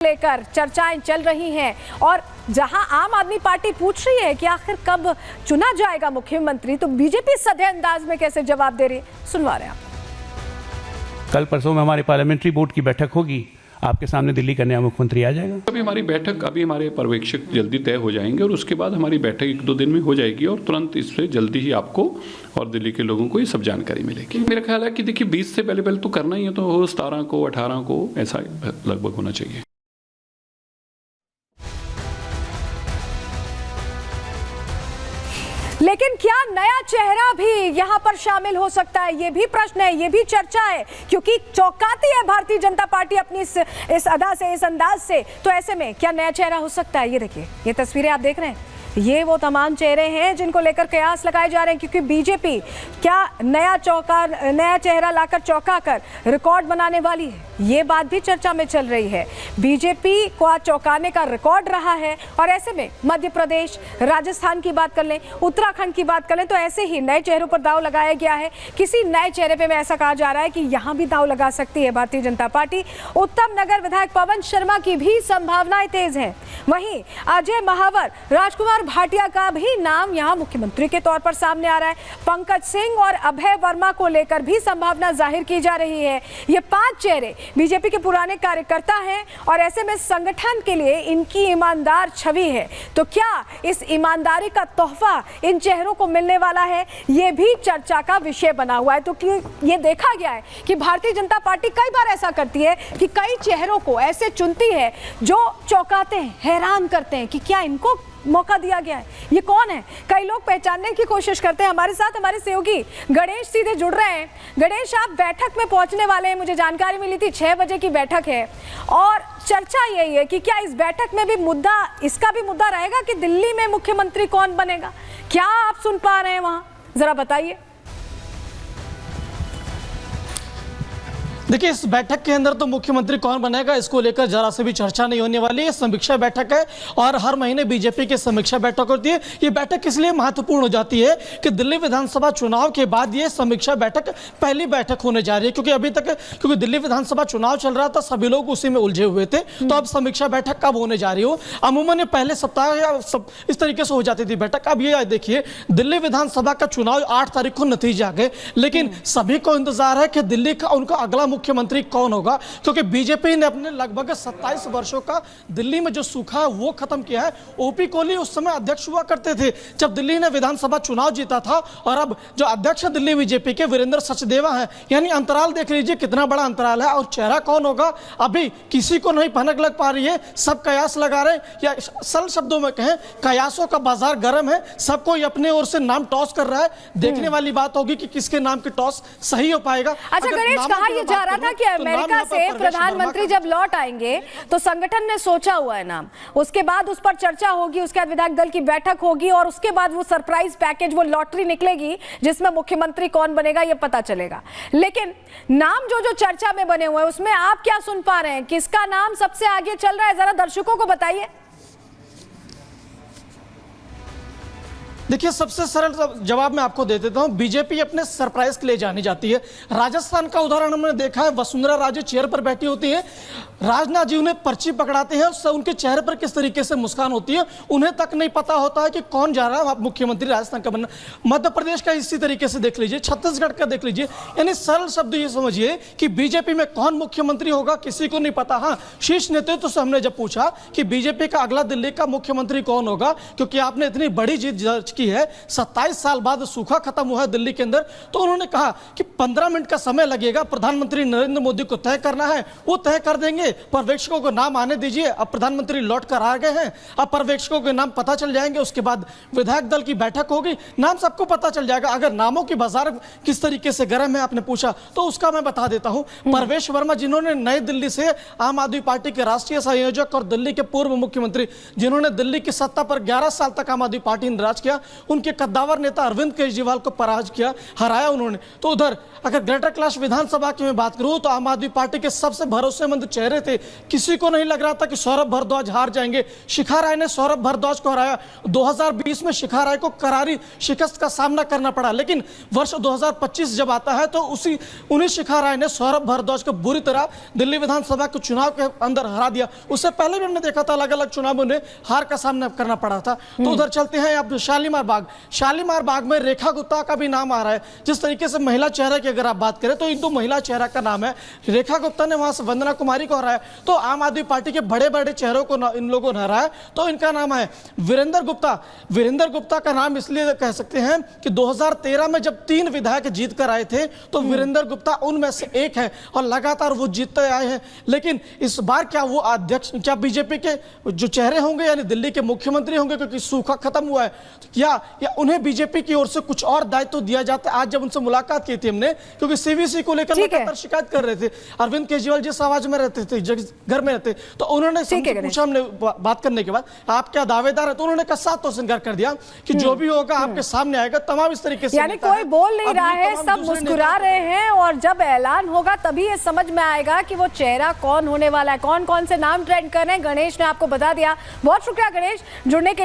लेकर चर्चाएं चल रही हैं और जहां आम आदमी पार्टी पूछ रही है कि आखिर कब चुना जाएगा मुख्यमंत्री, तो बीजेपी सधे अंदाज में कैसे जवाब दे रही है, सुनवा रहे हैं आप। कल परसों में हमारी पार्लियामेंट्री बोर्ड की बैठक होगी, आपके सामने दिल्ली का नया मुख्यमंत्री आ जाएगा। अभी हमारी बैठक, अभी हमारे पर्यवेक्षक जल्दी तय हो जाएंगे और उसके बाद हमारी बैठक 1-2 दिन में हो जाएगी और तुरंत इससे जल्दी ही आपको और दिल्ली के लोगों को ये सब जानकारी मिलेगी। मेरा ख्याल है कि देखिए 20 से पहले तो करना ही है, तो 17 को 18 को ऐसा लगभग होना चाहिए। लेकिन क्या नया चेहरा भी यहां पर शामिल हो सकता है, ये भी प्रश्न है, ये भी चर्चा है, क्योंकि चौंकाती है भारतीय जनता पार्टी अपनी इस अदा से, इस अंदाज से। तो ऐसे में क्या नया चेहरा हो सकता है? ये देखिए, ये तस्वीरें आप देख रहे हैं, ये वो तमाम चेहरे हैं जिनको लेकर कयास लगाए जा रहे हैं, क्योंकि बीजेपी क्या नया चेहरा लाकर चौंका कर रिकॉर्ड बनाने वाली है, ये बात भी चर्चा में चल रही है। बीजेपी को आज चौंकाने का रिकॉर्ड रहा है और ऐसे में मध्य प्रदेश, राजस्थान की बात कर लें, उत्तराखंड की बात कर लें, तो ऐसे ही नए चेहरों पर दांव लगाया गया है। किसी नए चेहरे पे ऐसा कहा जा रहा है कि यहां भी दांव लगा सकती है भारतीय जनता पार्टी। उत्तम नगर विधायक पवन शर्मा की भी संभावनाएं तेज हैं। वहीं अजय महावर, राजकुमार भाटिया का भी नाम यहां मुख्यमंत्री के तौर पर सामने आ रहा है। पंकज सिंह और अभय वर्मा को लेकर भी संभावना जाहिर की जा रही है। ये 5 चेहरे बीजेपी के पुराने कार्यकर्ता हैं और ऐसे में संगठन के लिए इनकी ईमानदार छवि है। तो क्या इस ईमानदारी का तोहफा इन चेहरों को मिलने वाला है, ये भी चर्चा का विषय बना हुआ है। तो ये देखा गया है कि भारतीय जनता पार्टी कई बार ऐसा करती है कि कई चेहरों को ऐसे चुनती है जो चौंकाते हैं, हैरान करते हैं कि क्या इनको मौका दिया गया है, ये कौन है। कई लोग पहचानने की कोशिश करते हैं। हमारे साथ हमारे सहयोगी गणेश सीधे जुड़ रहे हैं। गणेश, आप बैठक में पहुंचने वाले हैं, मुझे जानकारी मिली थी 6 बजे की बैठक है और चर्चा यही है कि क्या इस बैठक में भी इसका भी मुद्दा रहेगा कि दिल्ली में मुख्यमंत्री कौन बनेगा? क्या आप सुन पा रहे हैं वहां, जरा बताइए। देखिए, इस बैठक के अंदर तो मुख्यमंत्री कौन बनेगा इसको लेकर जरा से भी चर्चा नहीं होने वाली है। समीक्षा बैठक है और हर महीने बीजेपी की समीक्षा बैठक होती है। ये बैठक इसलिए महत्वपूर्ण हो जाती है कि दिल्ली विधानसभा चुनाव के बाद ये समीक्षा बैठक पहली बैठक होने जा रही है, क्योंकि अभी तक दिल्ली विधानसभा चुनाव चल रहा था, सभी लोग उसी में उलझे हुए थे। तो अब समीक्षा बैठक कब होने जा रही हो, अमूमन ये पहले सप्ताह या इस तरीके से हो जाती थी बैठक। अब ये देखिए, दिल्ली विधानसभा का चुनाव 8 तारीख को नतीजे आ गए, लेकिन सभी को इंतजार है कि दिल्ली का उनका अगला मुख्यमंत्री कौन होगा, क्योंकि बीजेपी ने अपने लगभग 27 वर्षों का दिल्ली में जो सूखा है वो खत्म किया है। ओपी कोहली उस समय अध्यक्ष हुआ करते थे जब दिल्ली ने विधानसभा चुनाव जीता था, और अब जो अध्यक्ष दिल्ली बीजेपी के वीरेंद्र सचदेवा हैं। यानी अंतराल देख लीजिए कितना बड़ा अंतराल है। और चेहरा कौन होगा अभी किसी को नहीं भनक लग पा रही है। सब कयास लगा रहे हैं, या सरल शब्दों में कहें कयासों का बाजार गर्म है। सब कोई अपने ओर से नाम टॉस कर रहा है। देखने वाली बात होगी कि किसके नाम की टॉस सही हो पाएगा। अच्छा गणेश, कहा यह जा रहा था कि अमेरिका से प्रधानमंत्री जब लौट आएंगे तो संगठन ने सोचा हुआ है नाम, उसके बाद उस पर चर्चा होगी, उसके बाद विधायक दल की बैठक होगी और उसके बाद वो सरप्राइज पैकेज, वो लॉटरी निकलेगी जिसमें मुख्यमंत्री कौन बनेगा ये पता चलेगा। लेकिन नाम जो चर्चा में बने हुए हैं उसमें आप क्या सुन पा रहे हैं, किसका नाम सबसे आगे चल रहा है, जरा दर्शकों को बताइए। देखिए, सबसे सरल जवाब मैं आपको दे देता हूं। बीजेपी अपने सरप्राइज के लिए जानी जाती है। राजस्थान का उदाहरण हमने देखा है, वसुंधरा राजे चेयर पर बैठी होती है, राजनाथ जी उन्हें पर्ची पकड़ाते हैं, उनके चेहरे पर किस तरीके से मुस्कान होती है, उन्हें तक नहीं पता होता है कि कौन जा रहा है मुख्यमंत्री राजस्थान का बनना। मध्य प्रदेश का इसी तरीके से देख लीजिए, छत्तीसगढ़ का देख लीजिए। यानी सरल शब्द ये समझिए कि बीजेपी में कौन मुख्यमंत्री होगा किसी को नहीं पता। हाँ, शीर्ष नेतृत्व से हमने जब पूछा कि बीजेपी का अगला दिल्ली का मुख्यमंत्री कौन होगा, क्योंकि आपने इतनी बड़ी जीत दर्ज की है, 27 साल बाद सूखा खत्म हुआ है दिल्ली के अंदर, तो उन्होंने कहा कि 15 मिनट का समय लगेगा, प्रधानमंत्री नरेंद्र मोदी को तय करना है, वो तय कर देंगे। पर्यवेक्षकों को नाम आने दीजिए, अब प्रधानमंत्री लौट कर आ गए हैं, अब पर्यवेक्षकों के नाम पता चल जाएंगे, उसके बाद विधायक दल की बैठक होगी, नाम सबको पता चल जाएगा। अगर नामों की बाजार किस तरीके से गर्म है आपने पूछा, तो उसका मैं बता देता हूं। परवेश वर्मा, जिन्होंने नई दिल्ली से आम आदमी पार्टी के राष्ट्रीय संयोजक और दिल्ली के पूर्व मुख्यमंत्री, जिन्होंने दिल्ली की सत्ता पर 11 साल तक आम आदमी पार्टी ने राज किया, उनके कद्दावर नेता अरविंद केजरीवाल को पराजित किया, हराया उन्होंने। तो उधर अगर ग्रेटर कैलाश विधानसभा की मैं बात करूं तो आम आदमी पार्टी के सबसे भरोसेमंद चेहरे थे, किसी को नहीं लग रहा था कि सौरभ भारद्वाज हार जाएंगे। शिखा राय ने सौरभ भारद्वाज को हराया। 2020 में शिखा राय को करारी शिकस्त का सामना करना पड़ा, लेकिन वर्ष 2025 जब आता है तो उन्हीं शिखा राय ने सौरभ भारद्वाज को बुरी तरह दिल्ली विधानसभा के चुनाव के अंदर हरा दिया। उससे पहले भी हमने देखा था अलग अलग चुनावों में हार का सामना करना पड़ा था। तो उधर चलते हैं अब शालीमार बाग में रेखा गुप्ता का भी नाम आ रहा है। जिस तरीके से महिला चेहरे की अगर आप बात करें तो इन दो महिला चेहरा का नाम है। रेखा गुप्ता ने वहां से वंदना कुमारी को हराया, तो आम आदमी पार्टी के बड़े बड़े चेहरों को इन लोगों ने हराया। तो इनका नाम है वीरेंद्र गुप्ता का नाम इसलिए कह सकते हैं कि 2013 में जब 3 विधायक जीत कर आए थे तो वीरेंद्र गुप्ता उनमें से एक है और लगातार वो जीतते आए हैं। लेकिन इस बार क्या वो अध्यक्ष, क्या बीजेपी के जो चेहरे होंगे यानी दिल्ली के मुख्यमंत्री होंगे, क्योंकि सूखा खत्म हुआ है, या उन्हें बीजेपी की ओर से कुछ और दायित्व दिया जाता है। आज जब उनसे मुलाकात की थी हमने, क्योंकि सीवीसी को लेकर लगातार शिकायत कर रहे थे। अरविंद केजरीवाल जिस आवाज में रहते थे, घर में रहते, तो उन्होंने पूछा हमने बात करने के बाद आप क्या दावेदार है, तो उन्होंने साफ तौर से इनकार कर दिया कि जो भी होगा आपके सामने आएगा। तमाम इस तरीके से, यानी कोई बोल नहीं रहा है, सब मुस्कुरा रहे हैं और जब ऐलान होगा तभी ये समझ में आएगा कि वो चेहरा कौन होने वाला है, कौन कौन से नाम ट्रेंड कर रहे हैं। गणेश ने आपको बता दिया। बहुत शुक्रिया गणेश जुड़ने के लिए।